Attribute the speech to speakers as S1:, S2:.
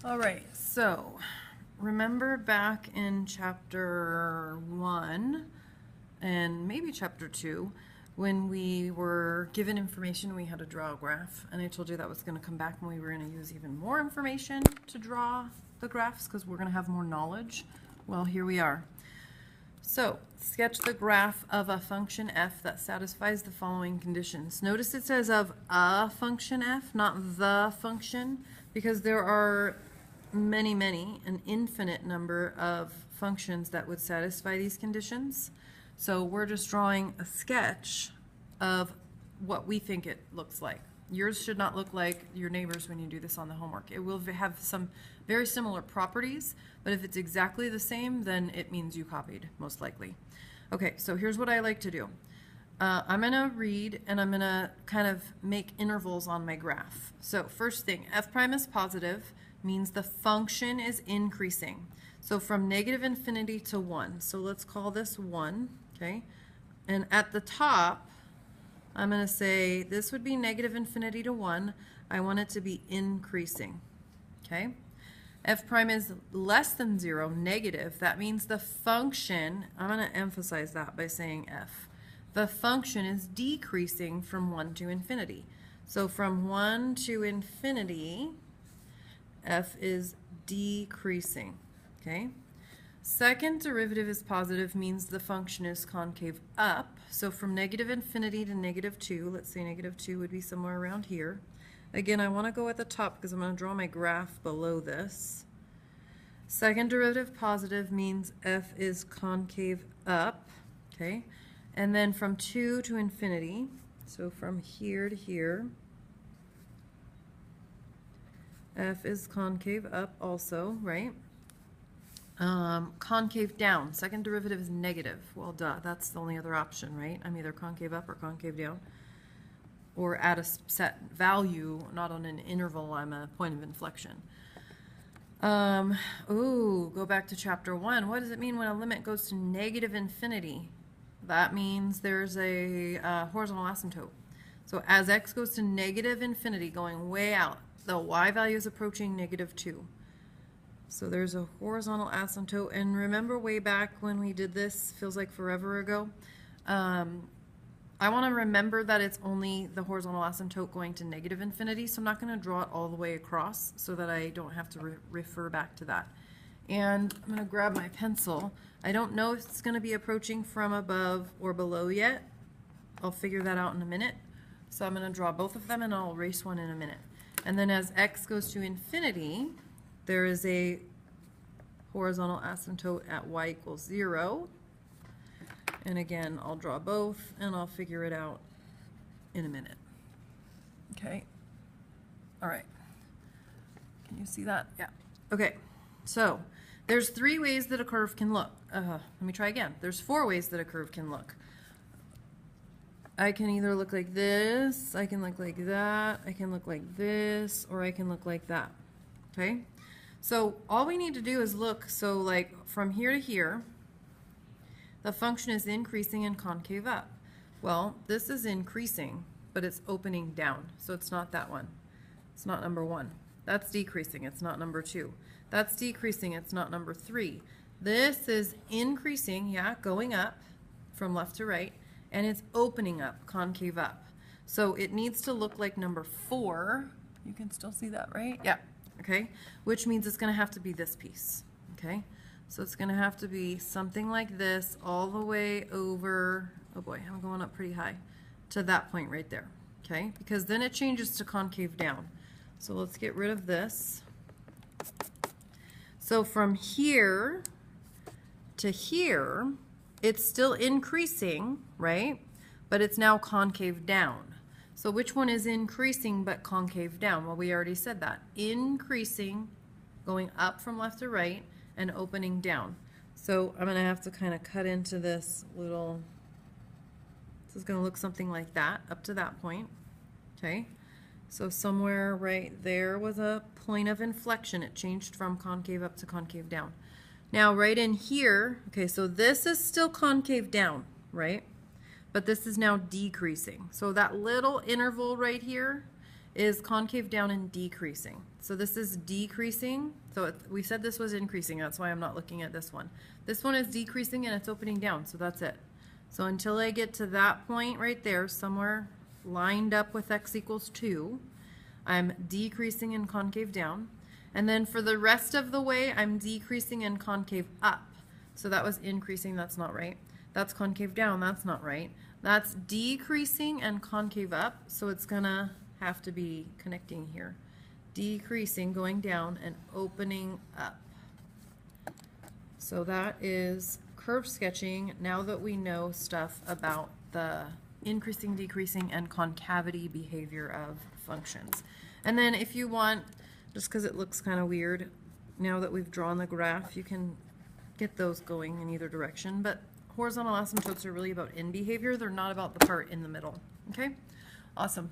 S1: All right, so remember back in chapter 1 and maybe chapter 2 when we were given information, we had to draw a graph, and I told you that was going to come back and we were going to use even more information to draw the graphs because we're going to have more knowledge. Well, here we are. So sketch the graph of a function f that satisfies the following conditions. Notice it says of a function f, not the function, because there are many, an infinite number of functions that would satisfy these conditions. So we're just drawing a sketch of what we think it looks like. Yours should not look like your neighbor's when you do this on the homework. It will have some very similar properties, but if it's exactly the same, then it means you copied, most likely. Okay, so here's what I like to do. I'm going to read and I'm going to kind of make intervals on my graph. So first thing, f prime is positive means the function is increasing. So from negative infinity to 1. So let's call this 1, okay? And at the top, I'm going to say this would be negative infinity to 1. I want it to be increasing, okay? F prime is less than 0, negative. That means the function, I'm going to emphasize that by saying f. The function is decreasing from 1 to infinity. So from 1 to infinity, f is decreasing, okay? Second derivative is positive, means the function is concave up. So from negative infinity to negative 2, let's say negative 2 would be somewhere around here. Again, I want to go at the top because I'm going to draw my graph below this. Second derivative positive means f is concave up, okay? And then from 2 to infinity, so from here to here, f is concave up also, right? Concave down. Second derivative is negative. Well, duh, that's the only other option, right? I'm either concave up or concave down. Or at a set value, not on an interval, I'm a point of inflection. Go back to chapter 1. What does it mean when a limit goes to negative infinity? That means there's a horizontal asymptote. So as x goes to negative infinity, going way out, the y value is approaching negative 2. So there's a horizontal asymptote. And remember way back when we did this, feels like forever ago, I want to remember that it's only the horizontal asymptote going to negative infinity, so I'm not going to draw it all the way across so that I don't have to refer back to that. And I'm going to grab my pencil. I don't know if it's going to be approaching from above or below yet. I'll figure that out in a minute. So I'm going to draw both of them and I'll erase one in a minute. And then as x goes to infinity, there is a horizontal asymptote at y equals 0. And again, I'll draw both and I'll figure it out in a minute. Okay. All right. Can you see that? Yeah. Okay. So there's 3 ways that a curve can look. Let me try again. There's 4 ways that a curve can look. I can either look like this, I can look like that, I can look like this, or I can look like that. Okay? So all we need to do is look, so like from here to here, the function is increasing and concave up. Well, this is increasing, but it's opening down, so it's not that one. It's not number 1. That's decreasing, it's not number 2. That's decreasing, it's not number 3. This is increasing, yeah, going up from left to right, and it's opening up, concave up. So it needs to look like number 4. You can still see that, right? Yeah, okay, which means it's going to have to be this piece, okay? So it's going to have to be something like this all the way over, oh boy, I'm going up pretty high, to that point right there, okay? Because then it changes to concave down. So let's get rid of this. So from here to here, it's still increasing, right? But it's now concave down. So which one is increasing but concave down? Well, we already said that. Increasing, going up from left to right, and opening down. So I'm going to have to kind of cut into this little, this is going to look something like that up to that point, okay? So somewhere right there was a point of inflection. It changed from concave up to concave down. Now right in here, okay, so this is still concave down, right? But this is now decreasing. So that little interval right here is concave down and decreasing. So this is decreasing. So we said this was increasing. That's why I'm not looking at this one. This one is decreasing and it's opening down. So that's it. So until I get to that point right there, somewhere lined up with x equals 2, I'm decreasing and concave down. And then for the rest of the way, I'm decreasing and concave up. So that was increasing. That's not right. That's concave down. That's not right. That's decreasing and concave up. So it's going to have to be connecting here. Decreasing, going down, and opening up. So that is curve sketching now that we know stuff about the increasing, decreasing, and concavity behavior of functions. And then if you want, just because it looks kind of weird, now that we've drawn the graph, you can get those going in either direction. But horizontal asymptotes are really about end behavior. They're not about the part in the middle. Okay? Awesome.